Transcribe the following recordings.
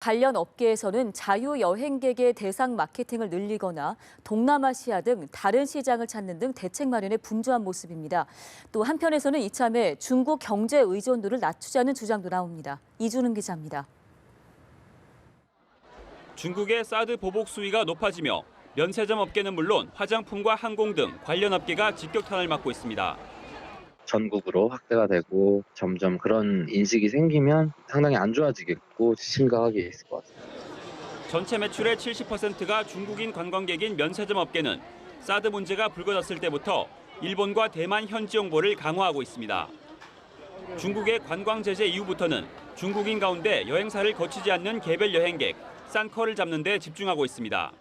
관련 업계에서는 자유여행객의 대상 마케팅을 늘리거나 동남아시아 등 다른 시장을 찾는 등 대책 마련에 분주한 모습입니다. 또 한편에서는 이참에 중국 경제 의존도를 낮추자는 주장도 나옵니다. 이준음 기자입니다. 중국의 사드 보복 수위가 높아지며 면세점 업계는 물론 화장품과 항공 등 관련 업계가 직격탄을 맞고 있습니다. 전국으로 확대가 되고 점점 그런 인식이 생기면 상당히 안 좋아지겠고 심각하게 있을 것 같습니다. 전체 매출의 70%가 중국인 관광객인 면세점 업계는 사드 문제가 불거졌을 때부터 일본과 대만 현지 홍보를 강화하고 있습니다. 중국의 관광 제재 이후부터는 중국인 가운데 여행사를 거치지 않는 개별 여행객, 싼커를 잡는 데 집중하고 있습니다.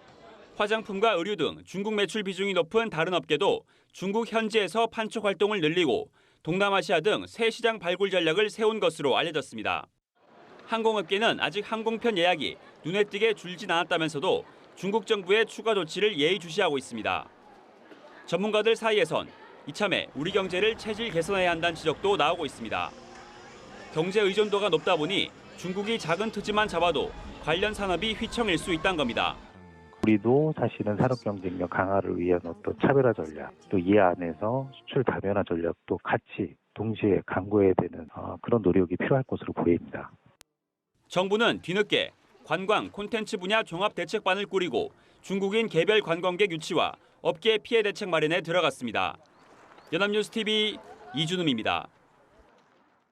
화장품과 의류 등 중국 매출 비중이 높은 다른 업계도 중국 현지에서 판촉 활동을 늘리고 동남아시아 등 새 시장 발굴 전략을 세운 것으로 알려졌습니다. 항공업계는 아직 항공편 예약이 눈에 띄게 줄진 않았다면서도 중국 정부의 추가 조치를 예의주시하고 있습니다. 전문가들 사이에선 이참에 우리 경제를 체질 개선해야 한다는 지적도 나오고 있습니다. 경제 의존도가 높다 보니 중국이 작은 투지만 잡아도 관련 산업이 휘청일 수 있다는 겁니다. 우리도 사실은 산업 경쟁력 강화를 위한 어떤 차별화 전략, 또 이 안에서 수출 다변화 전략도 같이 동시에 강구해야 되는 그런 노력이 필요할 것으로 보입니다. 정부는 뒤늦게 관광, 콘텐츠 분야 종합 대책반을 꾸리고 중국인 개별 관광객 유치와 업계 피해 대책 마련에 들어갔습니다. 연합뉴스 TV 이준음입니다.